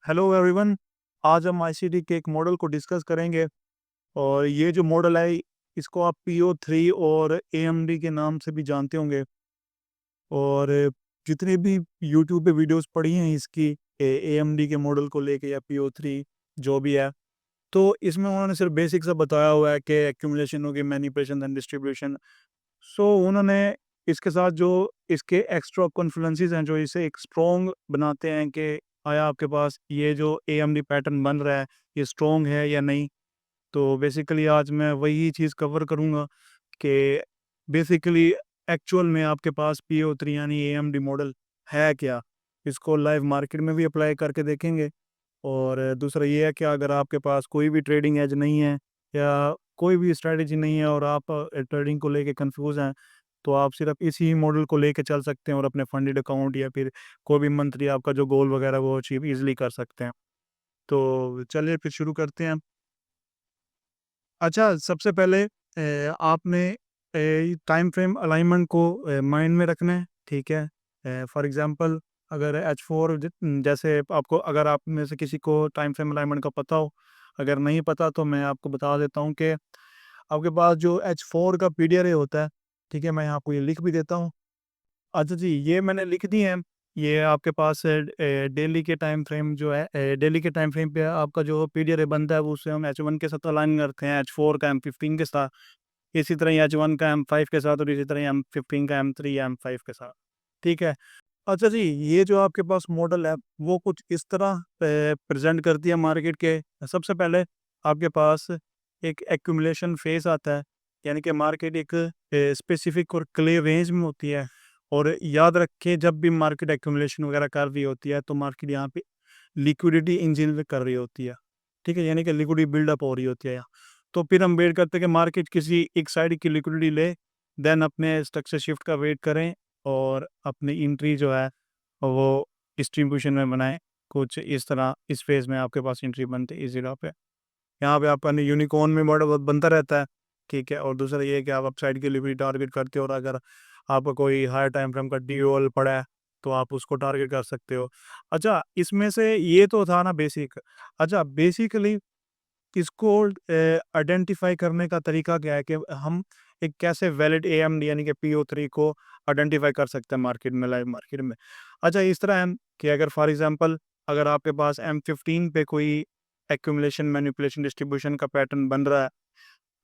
Hello everyone. आज हम ICT के एक मॉडल को डिस्कस करेंगे और ये जो मॉडल है इसको आप PO3 और AMD के नाम से भी जानते होंगे। और जितने भी यूट्यूब पे वीडियोस पड़ी हैं इसकी AMD के मॉडल को लेके या PO3 जो भी है, तो इसमें उन्होंने सिर्फ बेसिक सा बताया हुआ है कि एक्यूमुलेशन होगी, मैनिपुलेशन एंड डिस्ट्रीब्यूशन। सो उन्होंने इसके साथ जो इसके एक्स्ट्रा कॉन्फ्लुएंसेस हैं जो इसे एक स्ट्रॉन्ग बनाते हैं कि आया आपके पास ये जो AMD पैटर्न बन रहा है ये स्ट्रॉन्ग है या नहीं। तो बेसिकली आज मैं वही चीज़ कवर करूँगा कि बेसिकली एक्चुअल में आपके पास PO3 यानी AMD मॉडल है क्या। इसको लाइव मार्केट में भी अप्लाई करके देखेंगे। और दूसरा ये है कि अगर आपके पास कोई भी ट्रेडिंग एज नहीं है या कोई भी स्ट्रैटेजी नहीं है और आप ट्रेडिंग को लेके कंफ्यूज हैं, तो आप सिर्फ इसी मॉडल को लेके चल सकते हैं और अपने फंडेड अकाउंट या फिर कोई भी मंथली आपका जो गोल वगैरह वो अचीव इजीली कर सकते हैं। तो चलिए फिर शुरू करते हैं। अच्छा, सबसे पहले आपने टाइम फ्रेम अलाइनमेंट को माइंड में रखना है, ठीक है। फॉर एग्जांपल अगर H4 जैसे आपको, अगर आप में से किसी को टाइम फ्रेम अलाइनमेंट का पता हो, अगर नहीं पता तो मैं आपको बता देता हूँ कि आपके पास जो H4 का PDRA होता है, ठीक है, मैं यहाँ आपको ये लिख भी देता हूँ। अच्छा जी, ये मैंने लिख दी है। ये आपके पास डेली के टाइम फ्रेम जो है, डेली के टाइम फ्रेम पे आपका जो PDRA बनता है वो उसे हम H1 के साथ अलाइन करते हैं, H4 का M15 के साथ, इसी तरह ही H1 का M5 के साथ और इसी तरह M15 का M3 या M5 के साथ, ठीक है। अच्छा जी, ये जो आपके पास मॉडल है वो कुछ इस तरह प्रेजेंट करती है मार्केट के। सबसे पहले आपके पास एक एक्यूमुलेशन फेज आता है, यानी कि मार्केट एक स्पेसिफिक और क्लियर रेंज में होती है। और याद रखें, जब भी मार्केट एक्यूमुलेशन वगैरह कर रही होती है तो मार्केट यहाँ पे लिक्विडिटी इंजन कर रही होती है, ठीक है, यानी कि लिक्विडिटी बिल्डअप हो रही होती है यहाँ। तो फिर हम वेट करते हैं कि मार्केट किसी एक साइड की लिक्विडिटी ले, देन अपने स्ट्रक्चर शिफ्ट का वेट करें और अपनी एंट्री जो है वो डिस्ट्रीब्यूशन में बनाएं। कुछ इस तरह इस फेज में आपके पास एंट्री बनती है इस जगह पे। यहाँ पे आपका यूनिकॉर्न में मॉडल बनता रहता है, ठीक है। और दूसरा ये है कि आप अपसाइड की लिक्विडिटी टारगेट करते हो और अगर आपका कोई हायर टाइम फ्रेम का DOL पड़ा है तो आप उसको टारगेट कर सकते हो। अच्छा, इसमें से ये तो था ना बेसिक। अच्छा, बेसिकली इसको आइडेंटिफाई करने का तरीका क्या है कि हम एक कैसे वैलिड AMD यानी कि PO3 को आइडेंटिफाई कर सकते हैं मार्केट में, लाइव मार्केट में। अच्छा, इस तरह है कि अगर फॉर एग्जांपल अगर आपके पास M15 पे कोई एक्यूमुलेशन मैनिपुलेशन डिस्ट्रीब्यूशन का पैटर्न बन रहा है,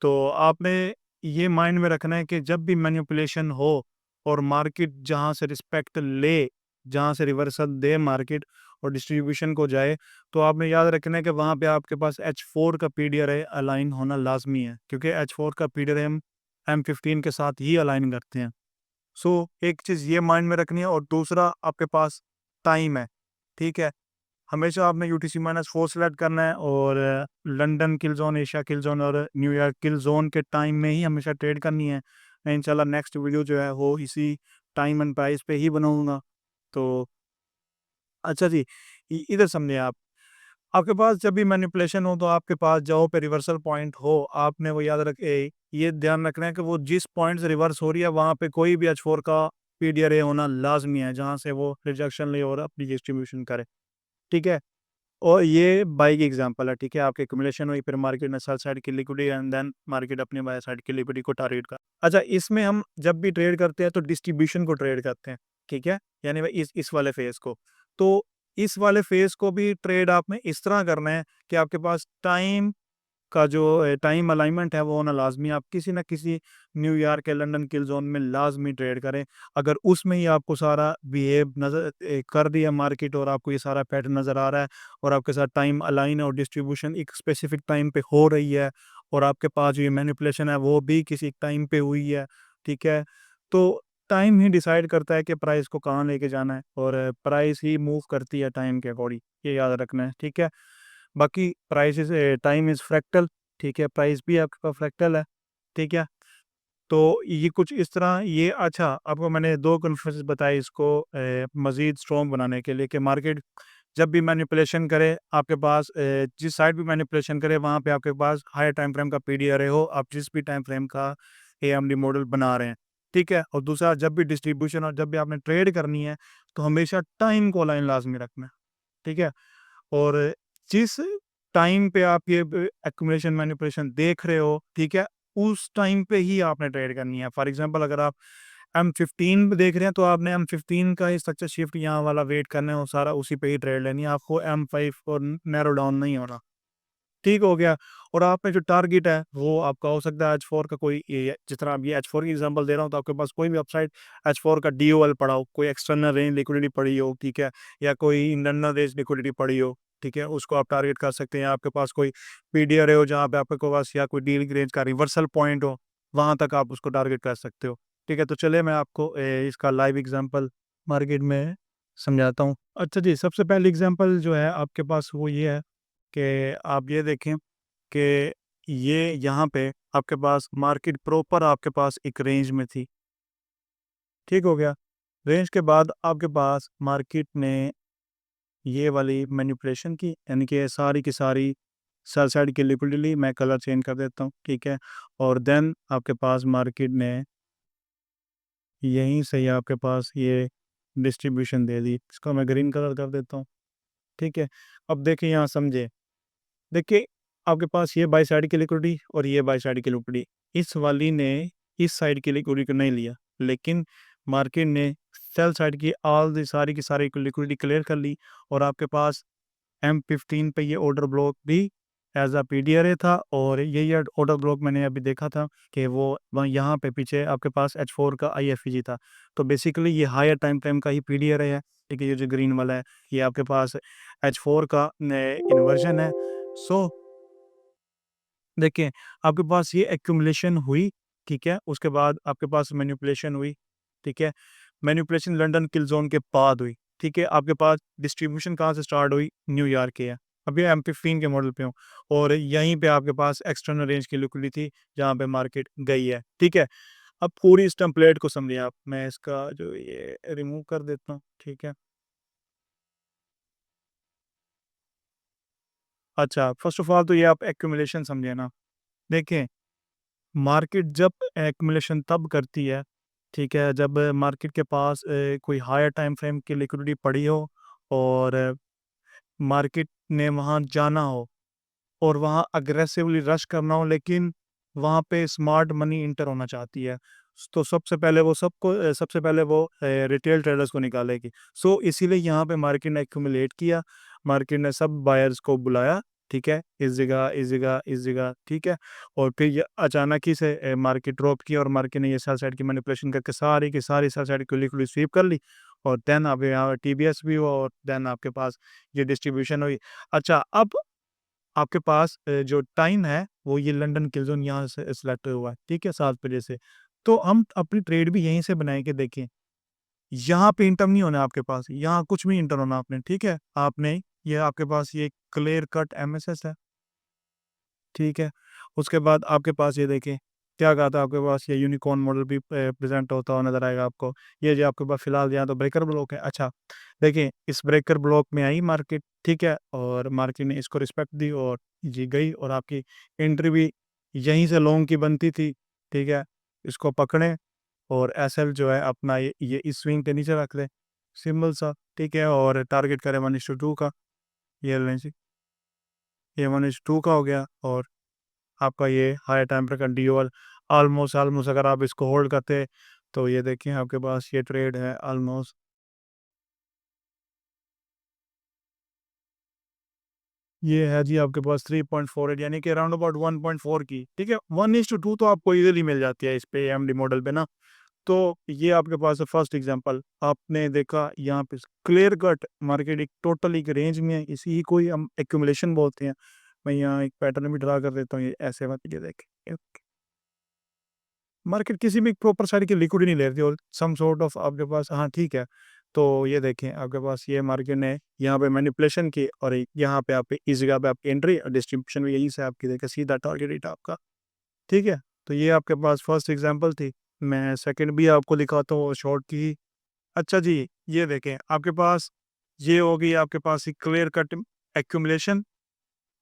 तो आपने ये माइंड में रखना है कि जब भी मैनिपुलेशन हो और मार्केट जहाँ से रिस्पेक्ट ले, जहाँ से रिवर्सल दे मार्केट और डिस्ट्रीब्यूशन को जाए, तो आपने याद रखना है कि वहाँ पे आपके पास H4 का PDRA अलाइन होना लाजमी है, क्योंकि H4 का PDRA हम M15 के साथ ही अलाइन करते हैं। सो एक चीज़ ये माइंड में रखनी है और दूसरा आपके पास टाइम है, ठीक है। हमेशा आपने UTC-4 सेलेक्ट करना है और लंदन किल जोन, एशिया किल जोन और न्यूयॉर्क किल जोन के टाइम में ही हमेशा ट्रेड करनी है। मैं इंशाल्लाह नेक्स्ट वीडियो जो है वो इसी टाइम एंड प्राइस पे ही बनाऊंगा। तो अच्छा जी, इधर समझिए आप, आपके पास जब भी मैनिपुलेशन हो तो आपके पास जहाँ पे रिवर्सल पॉइंट हो, आपने वो याद ये ध्यान रखना है कि वो जिस पॉइंट से रिवर्स हो रही है वहाँ पे कोई भी H4 का PDRA होना लाजमी है, जहाँ से वो रिजेक्शन ले और अपनी डिस्ट्रीब्यूशन करे, ठीक है। और ये बाई की एग्जांपल है, ठीक है। आपकी एक्यूमुलेशन हुई, फिर मार्केट ने सेल साइड की लिक्विडिटी एंड देन मार्केट अपनी बाय साइड की लिक्विडिटी को टारगेट कर। अच्छा, इसमें हम जब भी ट्रेड करते हैं तो डिस्ट्रीब्यूशन को ट्रेड करते हैं, ठीक है, यानी भाई इस वाले फेज को। तो इस वाले फेज को भी ट्रेड आप में इस तरह करना है कि आपके पास टाइम का जो टाइम अलाइनमेंट है वो होना लाजमी है। आप किसी ना किसी न्यूयॉर्क या लंदन किल जोन में लाजमी ट्रेड करें। अगर उसमें ही आपको सारा बिहेव नज़र कर दिया मार्केट और आपको ये सारा पैटर्न नज़र आ रहा है और आपके साथ टाइम अलाइन और डिस्ट्रीब्यूशन एक स्पेसिफिक टाइम पे हो रही है और आपके पास जो ये मैनिपुलेशन है वो भी किसी टाइम पे हुई है, ठीक है, तो टाइम ही डिसाइड करता है कि प्राइस को कहाँ लेके जाना है और प्राइस ही मूव करती है टाइम के अकॉर्डिंग, ये याद रखना है, ठीक है। बाकी price is time is fractal, ठीक है, प्राइस भी आपके पास फ्रैक्टल है, ठीक है। तो ये कुछ इस तरह ये। अच्छा, आपको मैंने 2 कॉन्फ्रेंसेस बताए इसको मज़ीद स्ट्रॉन्ग बनाने के लिए कि मार्केट जब भी मैनिपुलेशन करे आपके पास जिस साइड भी मैनिपुलेशन करे वहाँ पे आपके पास हायर टाइम फ्रेम का PDRA हो, आप जिस भी टाइम फ्रेम का AMD मॉडल बना रहे हैं, ठीक है। और दूसरा, जब भी डिस्ट्रीब्यूशन और जब भी आपने ट्रेड करनी है तो हमेशा टाइम को अलाइन लाज़मी रखना है, ठीक है। और जिस टाइम पे आप ये एक्यूमुलेशन मैनिपुलेशन देख रहे हो, ठीक है, उस टाइम पे ही आपने ट्रेड करनी है। फॉर एग्जांपल अगर आप M15 देख रहे हैं तो आपने M15 का ही स्ट्रक्चर शिफ्ट यहाँ वाला वेट करना है और सारा उसी पे ही ट्रेड लेनी है, आपको M5 और नैरो डाउन नहीं होना। ठीक हो गया। और आप में जो टारगेट है वो आपका हो सकता है H4 का कोई जिस तरह अब ये H4 की एग्जांपल दे रहा हूँ, तो आपके पास कोई भी अपसाइड H4 का DOL पड़ा हो, कोई एक्सटर्नल रेंज लिक्विडिटी पड़ी हो, ठीक है, या कोई इंटरनल रेंज लिक्विडिटी पड़ी हो, ठीक है, उसको आप टारगेट कर सकते हैं। आपके पास कोई पीडीआर हो जहाँ पे आपके पास या कोई डीलिंग रेंज का रिवर्सल पॉइंट हो, वहां तक आप उसको टारगेट कर सकते हो। ठीक है, तो चलिए मैं आपको इसका लाइव एग्जाम्पल मार्केट में समझाता हूँ। अच्छा जी, सबसे पहले एग्जाम्पल जो है आपके पास वो ये है कि आप ये देखें कि ये यहाँ पे आपके पास मार्केट प्रॉपर आपके पास एक रेंज में थी। ठीक हो गया। रेंज के बाद आपके पास मार्केट ने ये वाली मैनिपुलेशन की, यानी कि सारी की सारी सेल साइड की लिक्विडिटी ली। मैं कलर चेंज कर देता हूँ, ठीक है। और देन आपके पास मार्केट ने यहीं से ही आपके पास ये डिस्ट्रीब्यूशन दे दी। इसको मैं ग्रीन कलर कर देता हूँ, ठीक है। अब देखिए यहाँ समझे, देखिए आपके पास ये बाई साइड की लिक्विडिटी और ये बाई साइड की लिक्विडिटी, इस वाली ने इस साइड की लिक्विडिटी को नहीं लिया, लेकिन मार्केट ने सेल साइड की ऑल दी सारी की सारी लिक्विडिटी क्लियर कर ली। और आपके पास M15 पे ये ऑर्डर ब्लॉक भी एज अ PDRA था। और यही ऑर्डर ब्लॉक मैंने अभी देखा था कि वो वहाँ यहाँ पे पीछे आपके पास H4 का IFEG था। तो बेसिकली ये हायर टाइम फ्रेम का ही PDRA है, ठीक है। ये जो ग्रीन वाला है ये आपके पास H4 का इन्वर्जन है। सो देखिए आपके पास ये एक्यूमुलेशन हुई, ठीक है, उसके बाद आपके पास मैनिपुलेशन हुई, ठीक है। मैनिपुलेशन लंदन किल जोन के बाद हुई, ठीक है। आपके पास डिस्ट्रीब्यूशन कहाँ से स्टार्ट हुई, न्यूयॉर्क के है। अभी M15 के मॉडल पे हूँ और यहीं पे आपके पास एक्सटर्नल रेंज की लिक्विडिटी थी जहाँ पे मार्केट गई है, ठीक है। अब पूरी इस टेम्पलेट को समझिए आप, मैं इसका जो ये रिमूव कर देता हूँ, ठीक है। अच्छा, फर्स्ट ऑफ ऑल तो ये आप एक्यूमुलेशन समझे ना। देखें, मार्केट जब एक्युमुलेशन तब करती है, ठीक है, जब मार्केट के पास कोई हायर टाइम फ्रेम की लिक्विडिटी पड़ी हो और मार्केट ने वहाँ जाना हो और वहाँ अग्रेसिवली रश करना हो, लेकिन वहाँ पे स्मार्ट मनी इंटर होना चाहती है। तो सबसे पहले वो रिटेल ट्रेडर्स को निकालेगी। सो इसीलिए यहाँ पे मार्केट ने एक्यूमुलेट किया, मार्केट ने सब बायर्स को बुलाया, ठीक है, इस जगह इस जगह इस जगह, ठीक है। और फिर ये अचानक ही से मार्केट ड्रॉप किया और मार्केट ने ये सेल साइड की मैनिपुलेशन करके सारी की सारी सेल साइड की लिक्विडिटी स्वीप कर ली। और देन अब यहाँ TBS भी हुआ और देन आपके पास ये डिस्ट्रीब्यूशन हुई। अच्छा, अब आपके पास जो टाइम है वो ये लंदन किल ज़ोन यहाँ से सिलेक्ट हुआ है, ठीक है, 7 बजे से। तो हम अपनी ट्रेड भी यहीं से बनाएँगे, देखें। यहाँ पे इंटर नहीं होना है आपके पास, यहाँ कुछ भी इंटर होना आपने, ठीक है। आपने ये आपके पास ये क्लियर कट MSS है, ठीक है। उसके बाद आपके पास ये देखें, क्या कहा था आपके पास ये यूनिकॉर्न मॉडल भी प्रेज़ेंट होता हुआ नज़र आएगा आपको। ये जो आपके पास फ़िलहाल यहाँ तो ब्रेकर ब्लॉक है। अच्छा, देखिए इस ब्रेकर ब्लॉक में आई मार्केट, ठीक है, और मार्केट ने इसको रिस्पेक्ट दी और जी गई और आपकी एंट्री भी यहीं से लॉन्ग की बनती थी, ठीक है। इसको पकड़ें और एसएल जो है अपना ये इस स्विंग के नीचे रख लें, सिंपल सा, ठीक है। और टारगेट करें 1:2 का, ये लें जी, ये 1:2 का हो गया। और आपका ये हाई टाइम पर का DOL ऑलमोस्ट ऑलमोस्ट अगर आप इसको होल्ड करते तो ये देखिए आपके पास ये ट्रेड है ऑलमोस्ट, ये है जी आपके पास 3.48 यानी कि अराउंड अबाउट 1.4 की, ठीक है। 1:2 तो आपको इजीली मिल जाती है इस पे AMD मॉडल पे ना। तो ये आपके पास है फर्स्ट एग्जांपल। आपने देखा यहाँ पे क्लियर कट मार्केट एक टोटल एक रेंज में है, इसी ही कोई हम एक्यूमुलेशन बोलते हैं। मैं यहाँ एक पैटर्न भी ड्रा कर देता हूँ, ये ऐसे मत ये देखें, मार्केट किसी भी प्रॉपर साइड की लिक्विड नहीं ले रही और सम सॉर्ट ऑफ आपके पास, हाँ ठीक है। तो ये देखें आपके पास ये मार्केट ने यहाँ पे मैनिपुलेशन की और यहाँ पे आप इस जगह पे आपकी एंट्री और डिस्ट्रीब्यूशन भी यही से आपकी देखें सीधा टारगेट रेट आपका, ठीक है। तो ये आपके पास फर्स्ट एग्जांपल थी। मैं सेकंड भी आपको दिखाता हूँ शॉर्ट की। अच्छा जी, ये देखें आपके पास ये होगी आपके पास क्लियर कट एक्यूमुलेशन।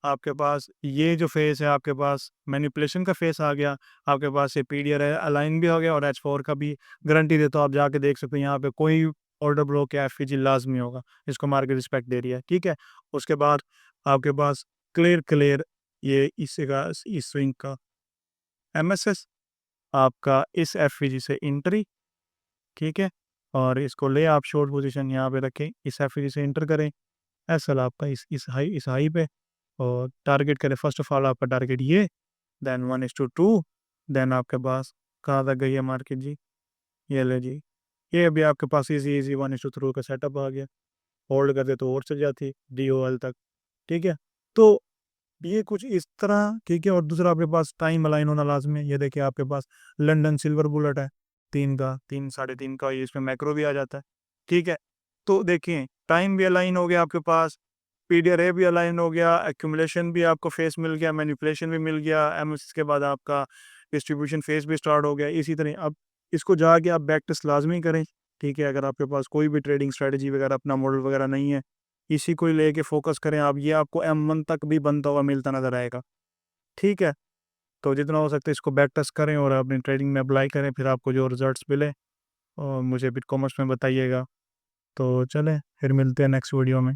आपके पास ये जो फेस है आपके पास मैनिपुलेशन का फेस आ गया। आपके पास ये PDR है, अलाइन भी हो गया और H4 का भी गारंटी देता हूँ, आप जाके देख सकते हैं यहाँ पे कोई ऑर्डर ब्लॉक या एफईजी लाजमी होगा, इसको मार्केट रिस्पेक्ट दे रही है, ठीक है। उसके बाद आपके पास क्लियर क्लियर ये इसका इस स्विंग का एमएसएस, आपका इस एफईजी से एंट्री, ठीक है। और इसको ले आप शॉर्ट पोजीशन यहाँ पे रखें, इस एफईजी से एंटर करें, एसएल आपका इस हाई पे, और टारगेट करें फर्स्ट ऑफ ऑल आपका टारगेट ये, देन 1:2, देन आपके पास कहाँ तक गई है मार्केट जी, ये ले जी, ये अभी आपके पास इजी इजी 1:3 का सेटअप आ गया, होल्ड करते तो और चल जाती DOL तक, ठीक है। तो ये कुछ इस तरह, ठीक है। और दूसरा आपके पास टाइम अलाइन होना लाजमी है, ये देखिए आपके पास लंदन सिल्वर बुलेट है, 3 का, ये इसमें मैक्रो भी आ जाता है, ठीक है। तो देखिए टाइम भी अलाइन हो गया आपके पास, पीडीआरए भी अलाइन हो गया, एक्यूमुलेशन भी आपको फेस मिल गया, मैनिपुलेशन भी मिल गया, एमएस के बाद आपका डिस्ट्रीब्यूशन फेस भी स्टार्ट हो गया। इसी तरह अब इसको जाके आप बैक टेस्ट लाजमी करें, ठीक है। अगर आपके पास कोई भी ट्रेडिंग स्ट्रेटजी वगैरह अपना मॉडल वगैरह नहीं है, इसी को ही लेके फोकस करें आप, ये आपको M1 तक भी बनता हुआ मिलता नजर आएगा, ठीक है। तो जितना हो सकता है इसको बैक टेस्ट करें और अपनी ट्रेडिंग में अप्लाई करें, फिर आपको जो रिजल्ट्स मिले और मुझे बिट कॉमर्स में बताइएगा। तो चलें फिर मिलते हैं नेक्स्ट वीडियो में।